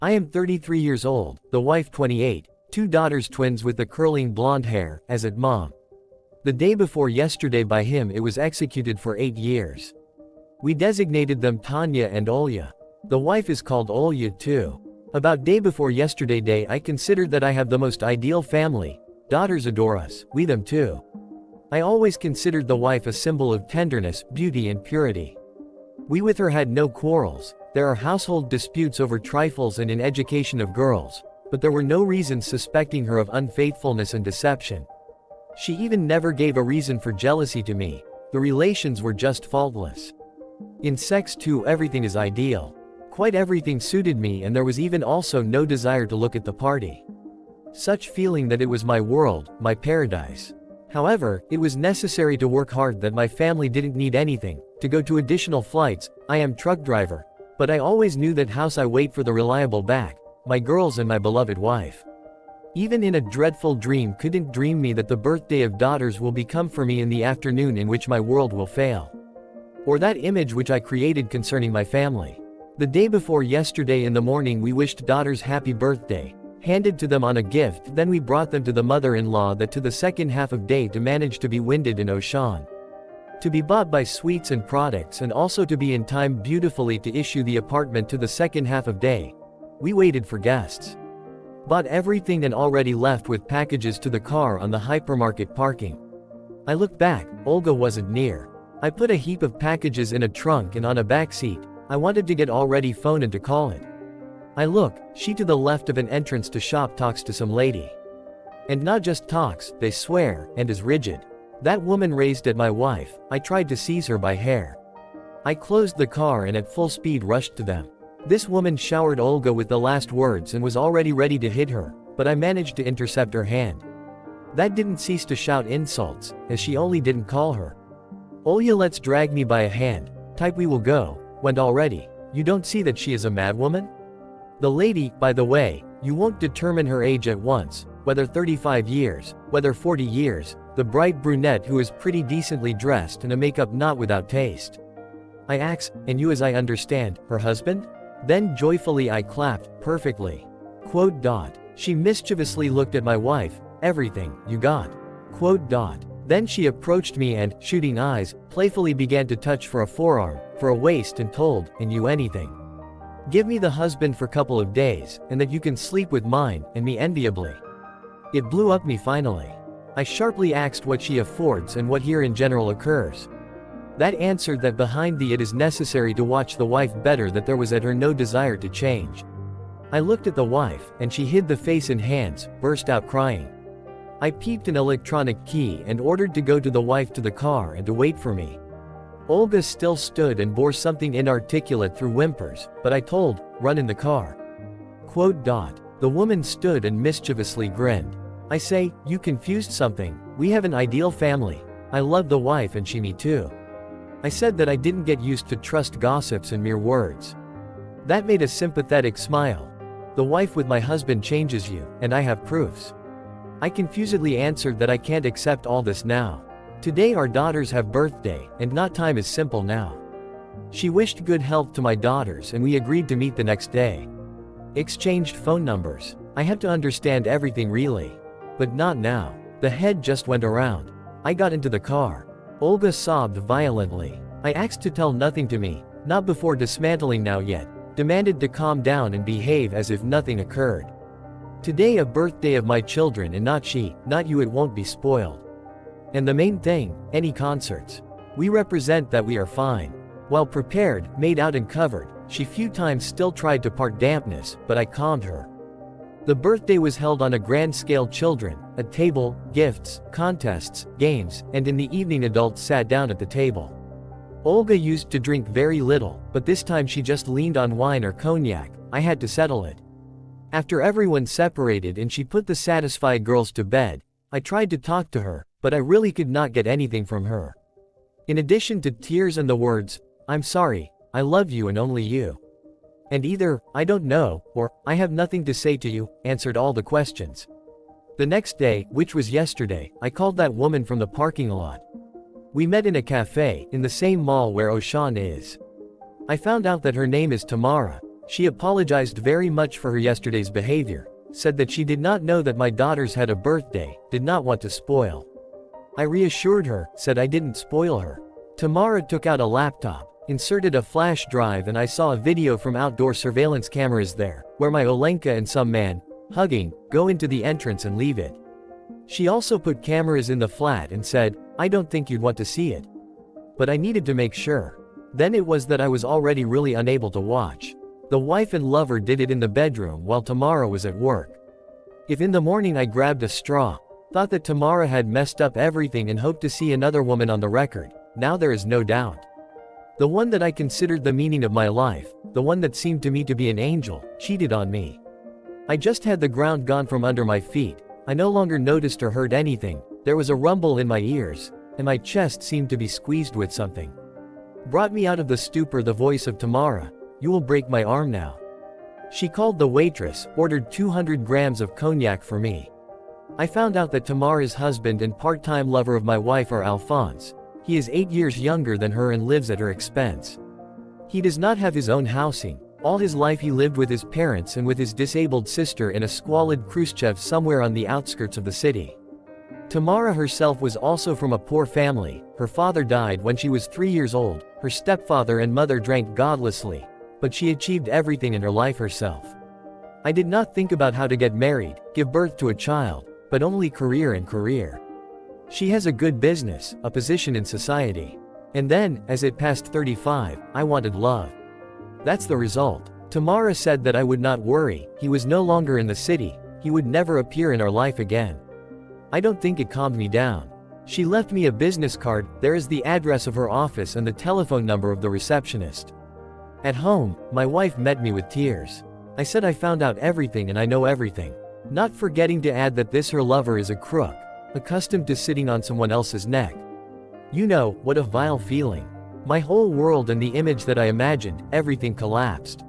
I am 33 years old, the wife 28, two daughters twins with the curling blonde hair, as at mom. The day before yesterday by him it was executed for 8 years. We designated them Tanya and Olya. The wife is called Olya too. About day before yesterday day I considered that I have the most ideal family. Daughters adore us, we them too. I always considered the wife a symbol of tenderness, beauty and purity. We with her had no quarrels. There are household disputes over trifles and in education of girls, but there were no reasons suspecting her of unfaithfulness and deception. She even never gave a reason for jealousy to me. The relations were just faultless. In sex too everything is ideal. Quite everything suited me and there was even also no desire to look at the party. Such feeling that it was my world, my paradise. However, it was necessary to work hard that my family didn't need anything, to go to additional flights. I am truck driver. But I always knew that house I wait for the reliable back, my girls and my beloved wife. Even in a dreadful dream couldn't dream me that the birthday of daughters will become for me in the afternoon in which my world will fail. Or that image which I created concerning my family. The day before yesterday in the morning we wished daughters happy birthday, handed to them on a gift, then we brought them to the mother-in-law that to the second half of day to manage to be winded in Ocean. To be bought by sweets and products and also to be in time beautifully to issue the apartment to the second half of day. We waited for guests. Bought everything and already left with packages to the car on the hypermarket parking. I looked back, Olga wasn't near. I put a heap of packages in a trunk and on a back seat. I wanted to get already phone and to call it. I look, she to the left of an entrance to shop talks to some lady. And not just talks, they swear, and is rigid. That woman raised at my wife. I tried to seize her by hair. I closed the car and at full speed rushed to them. This woman showered Olga with the last words and was already ready to hit her, but I managed to intercept her hand. That didn't cease to shout insults, as she only didn't call her. Olya let's drag me by a hand, type we will go, went already. You don't see that she is a madwoman? The lady, by the way, you won't determine her age at once, whether 35 years, whether 40 years, the bright brunette who is pretty decently dressed and a makeup not without taste. I ask, and you as I understand, her husband? Then joyfully I clapped, perfectly. Quote dot. She mischievously looked at my wife, everything, you got. Quote dot. Then she approached me and, shooting eyes, playfully began to touch for a forearm, for a waist and told, and you anything. Give me the husband for couple of days, and that you can sleep with mine, and me enviably. It blew up me finally. I sharply asked what she affords and what here in general occurs. That answered that behind thee it is necessary to watch the wife better, that there was at her no desire to change. I looked at the wife, and she hid the face in hands, burst out crying. I peeped an electronic key and ordered to go to the wife to the car and to wait for me. Olga still stood and bore something inarticulate through whimpers, but I told, run in the car. Quote dot. The woman stood and mischievously grinned. I say, you confused something, we have an ideal family. I love the wife and she me too. I said that I didn't get used to trust gossips and mere words. That made a sympathetic smile. The wife with my husband changes you, and I have proofs. I confusedly answered that I can't accept all this now. Today our daughters have birthday, and not time is simple now. She wished good health to my daughters and we agreed to meet the next day. Exchanged phone numbers. I had to understand everything really. But not now. The head just went around. I got into the car. Olga sobbed violently. I asked to tell nothing to me, not before dismantling now yet, demanded to calm down and behave as if nothing occurred. Today a birthday of my children and not she, not you, it won't be spoiled. And the main thing, any concerts. We represent that we are fine. While prepared, made out and covered, she few times still tried to part dampness, but I calmed her. The birthday was held on a grand scale, children, a table, gifts, contests, games, and in the evening adults sat down at the table. Olga used to drink very little, but this time she just leaned on wine or cognac. I had to settle it. After everyone separated and she put the satisfied girls to bed, I tried to talk to her, but I really could not get anything from her. In addition to tears and the words, I'm sorry, I love you and only you. And either, I don't know, or, I have nothing to say to you, answered all the questions. The next day, which was yesterday, I called that woman from the parking lot. We met in a cafe, in the same mall where Ocean is. I found out that her name is Tamara. She apologized very much for her yesterday's behavior, said that she did not know that my daughters had a birthday, did not want to spoil. I reassured her, said I didn't spoil her. Tamara took out a laptop, inserted a flash drive, and I saw a video from outdoor surveillance cameras there, where my Olenka and some man, hugging, go into the entrance and leave it. She also put cameras in the flat and said, I don't think you'd want to see it. But I needed to make sure. Then it was that I was already really unable to watch. The wife and lover did it in the bedroom while Tamara was at work. If in the morning I grabbed a straw, thought that Tamara had messed up everything and hoped to see another woman on the record, now there is no doubt. The one that I considered the meaning of my life, the one that seemed to me to be an angel, cheated on me. I just had the ground gone from under my feet. I no longer noticed or heard anything. There was a rumble in my ears, and my chest seemed to be squeezed with something. Brought me out of the stupor the voice of Tamara, you will break my arm now. She called the waitress, ordered 200 grams of cognac for me. I found out that Tamara's husband and part-time lover of my wife are Alphonse. He is 8 years younger than her and lives at her expense. He does not have his own housing. All his life he lived with his parents and with his disabled sister in a squalid Khrushchev somewhere on the outskirts of the city. Tamara herself was also from a poor family. Her father died when she was 3 years old, her stepfather and mother drank godlessly, but she achieved everything in her life herself. I did not think about how to get married, give birth to a child, but only career and career. She has a good business, a position in society. And then, as it passed 35, I wanted love. That's the result. Tamara said that I would not worry, he was no longer in the city, he would never appear in our life again. I don't think it calmed me down. She left me a business card, there is the address of her office and the telephone number of the receptionist. At home, my wife met me with tears. I said I found out everything and I know everything. Not forgetting to add that this her lover is a crook, accustomed to sitting on someone else's neck. You know, what a vile feeling. My whole world and the image that I imagined, everything collapsed.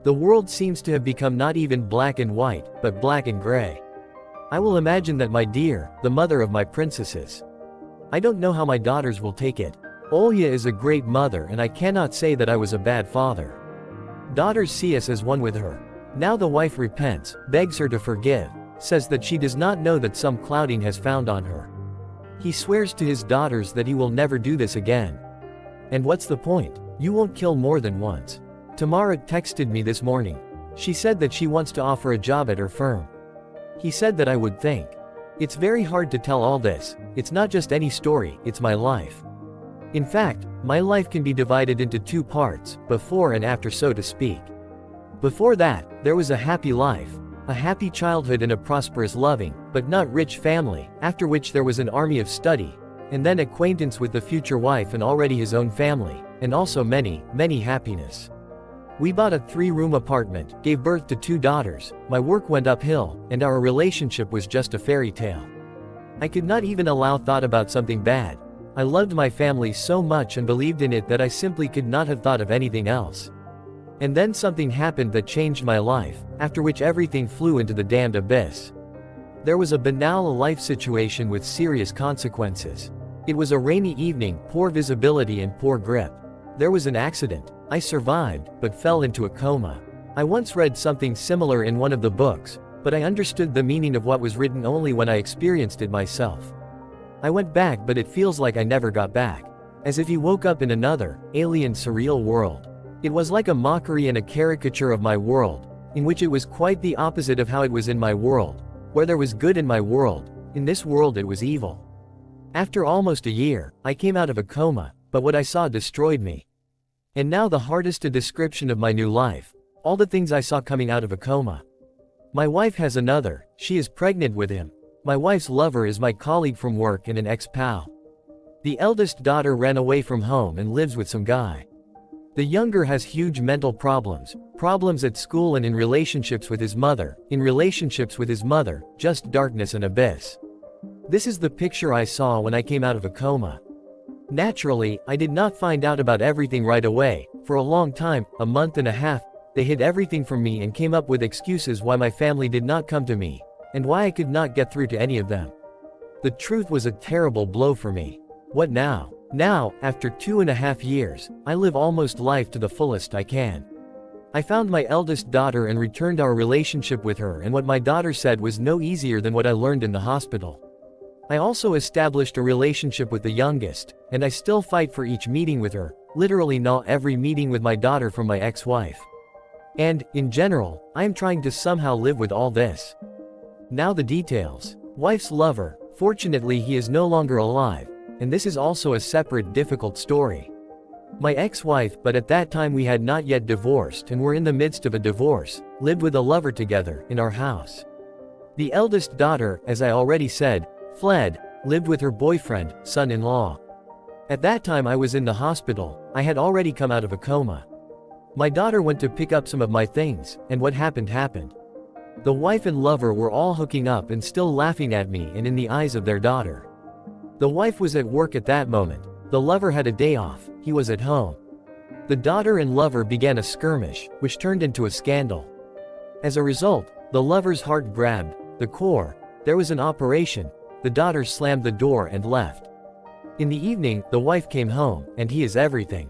The world seems to have become not even black and white, but black and gray. I will imagine that my dear, the mother of my princesses. I don't know how my daughters will take it. Olya is a great mother and I cannot say that I was a bad father. Daughters see us as one with her. Now the wife repents, begs her to forgive, says that she does not know that some clouding has found on her. He swears to his daughters that he will never do this again. And what's the point? You won't kill more than once. Tamara texted me this morning. She said that she wants to offer a job at her firm. He said that I would think. It's very hard to tell all this. It's not just any story, it's my life. In fact, my life can be divided into two parts, before and after, so to speak. Before that, there was a happy life, a happy childhood and a prosperous, loving, but not rich family, after which there was an army of study, and then acquaintance with the future wife and already his own family, and also many, many happiness. We bought a 3-room apartment, gave birth to 2 daughters, my work went uphill, and our relationship was just a fairy tale. I could not even allow thought about something bad. I loved my family so much and believed in it that I simply could not have thought of anything else. And then something happened that changed my life, after which everything flew into the damned abyss. There was a banal life situation with serious consequences. It was a rainy evening, poor visibility and poor grip. There was an accident. I survived, but fell into a coma. I once read something similar in one of the books, but I understood the meaning of what was written only when I experienced it myself. I went back, but it feels like I never got back. As if he woke up in another, alien, surreal world. It was like a mockery and a caricature of my world, in which it was quite the opposite of how it was in my world. Where there was good in my world, in this world it was evil. After almost a year, I came out of a coma, but what I saw destroyed me. And now the hardest description of my new life, all the things I saw coming out of a coma. My wife has another, she is pregnant with him. My wife's lover is my colleague from work and an ex-pal. The eldest daughter ran away from home and lives with some guy. The younger has huge mental problems at school and in relationships with his mother, just darkness and abyss. This is the picture I saw when I came out of a coma. Naturally, I did not find out about everything right away. For a long time, a month and a half, they hid everything from me and came up with excuses why my family did not come to me, and why I could not get through to any of them. The truth was a terrible blow for me. What now? Now, after 2.5 years, I live almost life to the fullest I can. I found my eldest daughter and returned our relationship with her, and what my daughter said was no easier than what I learned in the hospital. I also established a relationship with the youngest, and I still fight for each meeting with her, literally not every meeting with my daughter from my ex-wife. And, in general, I am trying to somehow live with all this. Now the details. Wife's lover, fortunately he is no longer alive, and this is also a separate difficult story. My ex-wife, but at that time we had not yet divorced and were in the midst of a divorce, lived with a lover together, in our house. The eldest daughter, as I already said, fled, lived with her boyfriend, son-in-law. At that time I was in the hospital, I had already come out of a coma. My daughter went to pick up some of my things, and what happened happened. The wife and lover were all hooking up and still laughing at me and in the eyes of their daughter. The wife was at work at that moment. The lover had a day off, he was at home. The daughter and lover began a skirmish, which turned into a scandal. As a result, the lover's heart grabbed the core, there was an operation, the daughter slammed the door and left. In the evening, the wife came home, and he is everything.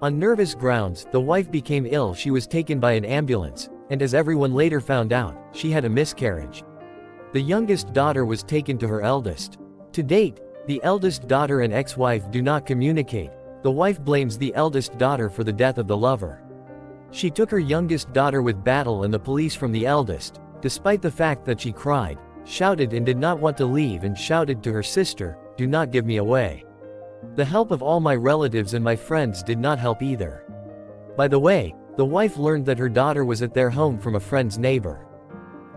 On nervous grounds, the wife became ill, she was taken by an ambulance, and as everyone later found out, she had a miscarriage. The youngest daughter was taken to her eldest. To date, the eldest daughter and ex-wife do not communicate. The wife blames the eldest daughter for the death of the lover. She took her youngest daughter with battle and the police from the eldest, despite the fact that she cried, shouted and did not want to leave, and shouted to her sister, "Do not give me away." The help of all my relatives and my friends did not help either. By the way, the wife learned that her daughter was at their home from a friend's neighbor.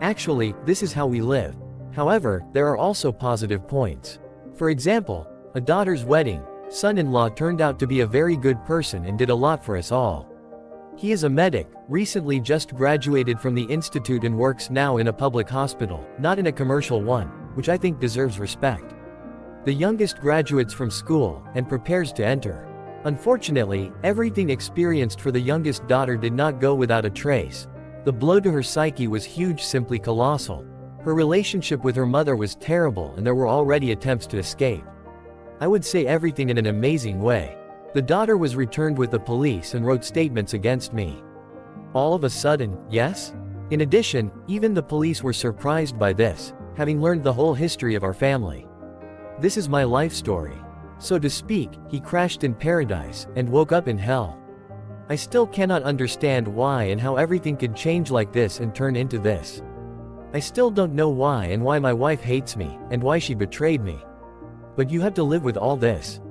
Actually, this is how we live. However, there are also positive points. For example, a daughter's wedding, son-in-law turned out to be a very good person and did a lot for us all. He is a medic, recently just graduated from the institute and works now in a public hospital, not in a commercial one, which I think deserves respect. The youngest graduates from school, and prepares to enter. Unfortunately, everything experienced for the youngest daughter did not go without a trace. The blow to her psyche was huge, simply colossal. Her relationship with her mother was terrible and there were already attempts to escape. I would say everything in an amazing way. The daughter was returned with the police and wrote statements against me. All of a sudden, yes? In addition, even the police were surprised by this, having learned the whole history of our family. This is my life story. So to speak, he crashed in paradise, and woke up in hell. I still cannot understand why and how everything could change like this and turn into this. I still don't know why and why my wife hates me, and why she betrayed me. But you have to live with all this.